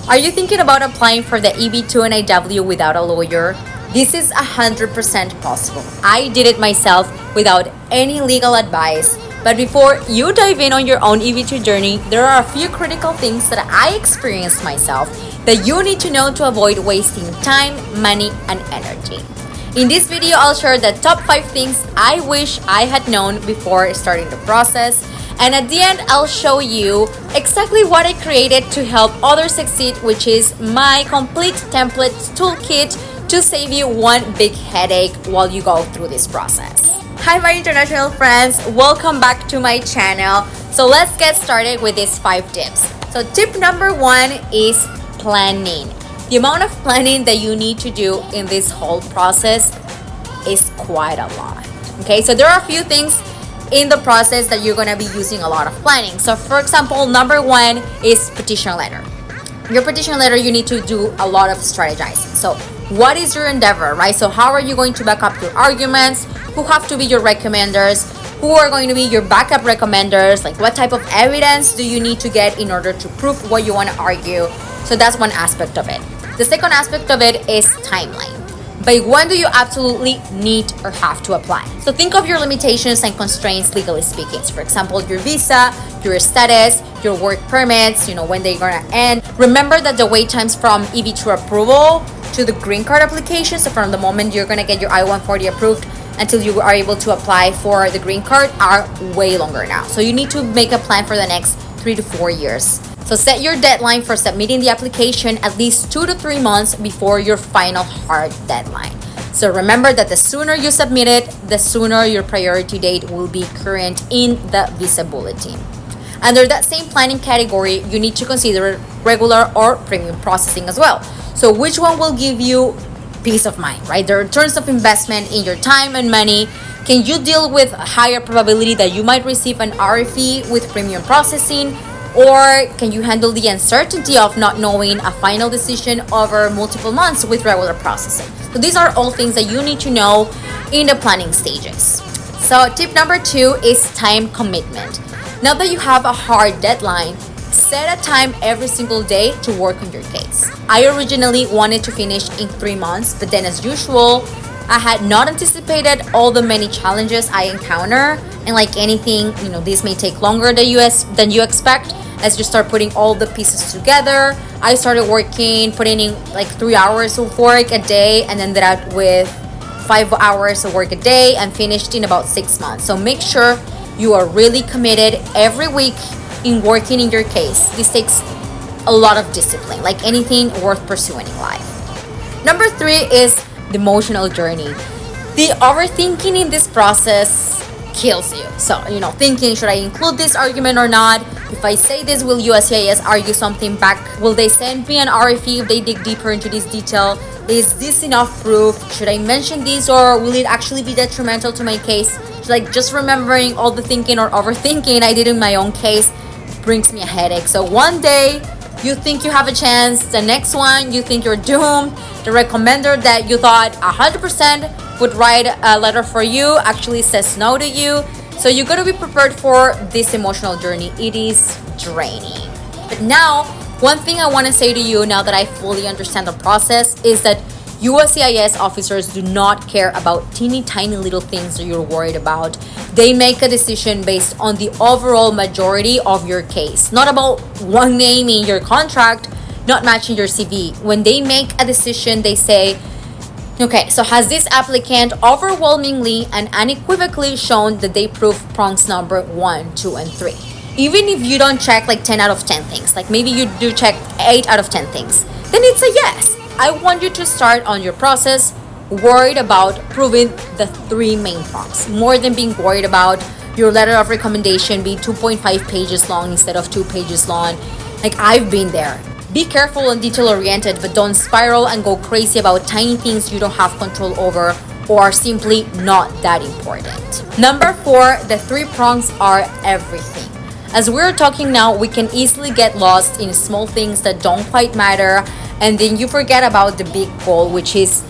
Are you thinking about applying for the EB2 NIW without a lawyer? This is 100% possible. I did it myself without any legal advice. But before you dive in on your own EB2 journey, there are a few critical things that I experienced myself that you need to know to avoid wasting time, money, and energy. In this video, I'll share the top 5 things I wish I had known before starting the process. And at the end, I'll show you exactly what I created to help others succeed, which is my complete template toolkit to save you one big headache while you go through this process. Hi, my international friends. Welcome back to my channel. So let's get started with these 5 tips. So tip number 1 is planning. The amount of planning that you need to do in this whole process is quite a lot. Okay, so there are a few things in the process that you're going to be using a lot of planning. So for example, number 1 is petition letter. Your petition letter, you need to do a lot of strategizing. So what is your endeavor, right? So how are you going to back up your arguments? Who have to be your recommenders? Who are going to be your backup recommenders? Like what type of evidence do you need to get in order to prove what you want to argue? So that's one aspect of it. The second aspect of it is timeline. By when do you absolutely need or have to apply? So think of your limitations and constraints legally speaking. So for example, your visa, your status, your work permits, when they're gonna end. Remember that the wait times from EB2 approval to the green card application, so from the moment you're gonna get your I-140 approved until you are able to apply for the green card, are way longer now. So you need to make a plan for the next 3 to 4 years. So set your deadline for submitting the application at least 2 to 3 months before your final hard deadline. So remember that the sooner you submit it, the sooner your priority date will be current in the visa bulletin. Under that same planning category, you need to consider regular or premium processing as well. So which one will give you peace of mind, right? The returns of investment in your time and money. Can you deal with a higher probability that you might receive an RFE with premium processing? Or can you handle the uncertainty of not knowing a final decision over multiple months with regular processing? So these are all things that you need to know in the planning stages. So tip number 2 is time commitment. Now that you have a hard deadline, set a time every single day to work on your case. I originally wanted to finish in 3 months, but then as usual, I had not anticipated all the many challenges I encounter. And like anything, this may take longer than you expect. As you start putting all the pieces together, I started putting in like 3 hours of work a day, and ended up with 5 hours of work a day, and finished in about 6 months. So make sure you are really committed every week in working in your case. This takes a lot of discipline, like anything worth pursuing in life. Number 3 is the emotional journey. The overthinking in this process kills you. So, thinking, should I include this argument or not? If I say this, will USCIS argue something back? Will they send me an RFE if they dig deeper into this detail? Is this enough proof? Should I mention this, or will it actually be detrimental to my case? Just remembering all the thinking or overthinking I did in my own case brings me a headache. So one day you think you have a chance, the next one you think you're doomed. The recommender that you thought 100% would write a letter for you actually says no to you. So you got to be prepared for this emotional journey. It is draining. But now, one thing I want to say to you now that I fully understand the process is that USCIS officers do not care about teeny tiny little things that you're worried about. They make a decision based on the overall majority of your case, not about one name in your contract not matching your CV. When they make a decision, they say, okay, so has this applicant overwhelmingly and unequivocally shown that they prove prongs number 1, 2, and 3? Even if you don't check like 10 out of 10 things, like maybe you do check 8 out of 10 things, then it's a yes. I want you to start on your process worried about proving the 3 main prongs, more than being worried about your letter of recommendation being 2.5 pages long instead of 2 pages long. Like I've been there. Be careful and detail-oriented, but don't spiral and go crazy about tiny things you don't have control over or are simply not that important. Number 4, the 3 prongs are everything. As we're talking now, we can easily get lost in small things that don't quite matter, and then you forget about the big goal, which is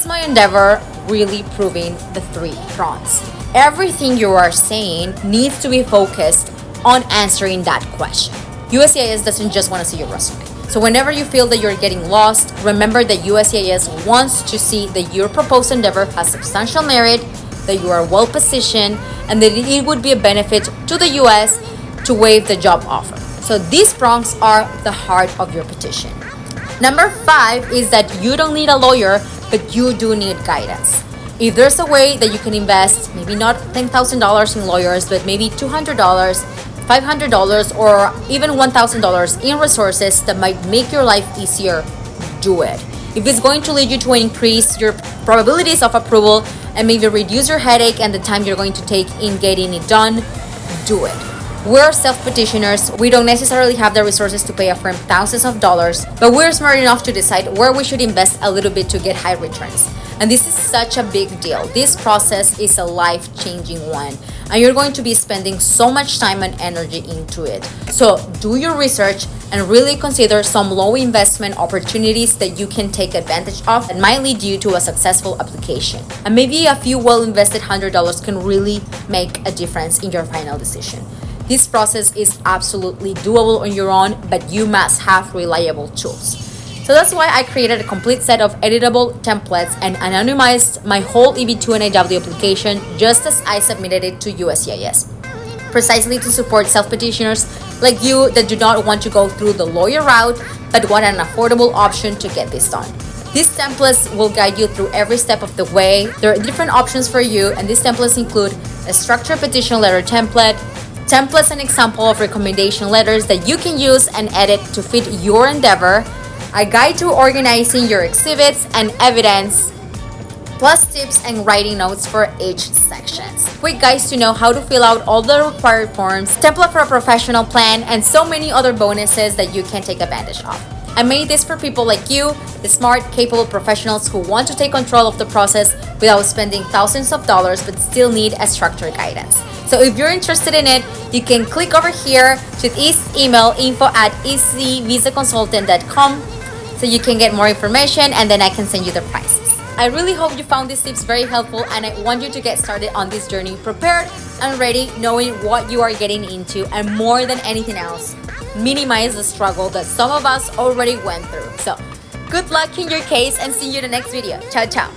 my endeavor really proving the 3 prongs? Everything you are saying needs to be focused on answering that question. USCIS doesn't just want to see your resume. So whenever you feel that you're getting lost, remember that USCIS wants to see that your proposed endeavor has substantial merit, that you are well positioned, and that it would be a benefit to the US to waive the job offer. So these prongs are the heart of your petition. Number 5 is that you don't need a lawyer, but you do need guidance. If there's a way that you can invest, maybe not $10,000 in lawyers, but maybe $200, $500, or even $1,000 in resources that might make your life easier, do it. If it's going to lead you to increase your probabilities of approval and maybe reduce your headache and the time you're going to take in getting it done, do it. We're self-petitioners. We don't necessarily have the resources to pay a firm thousands of dollars, but we're smart enough to decide where we should invest a little bit to get high returns. And this is such a big deal. This process is a life-changing one, and you're going to be spending so much time and energy into it. So do your research and really consider some low investment opportunities that you can take advantage of that might lead you to a successful application. And maybe a few well-invested $100 can really make a difference in your final decision. This process is absolutely doable on your own, but you must have reliable tools. So that's why I created a complete set of editable templates and anonymized my whole EB2 NIW application just as I submitted it to USCIS, precisely to support self-petitioners like you that do not want to go through the lawyer route but want an affordable option to get this done. These templates will guide you through every step of the way. There are different options for you, and these templates include a structured petition letter template, templates and example of recommendation letters that you can use and edit to fit your endeavor, a guide to organizing your exhibits and evidence, plus tips and writing notes for each section. Quick guides to know how to fill out all the required forms, template for a professional plan, and so many other bonuses that you can take advantage of. I made this for people like you, the smart, capable professionals who want to take control of the process without spending thousands of dollars but still need a structured guidance. So if you're interested in it, you can click over here to this email info@easyvisaconsultant.com so you can get more information, and then I can send you the prices. I really hope you found these tips very helpful, and I want you to get started on this journey prepared and ready, knowing what you are getting into, and more than anything else, minimize the struggle that some of us already went through. So good luck in your case, and see you in the next video. Ciao, ciao.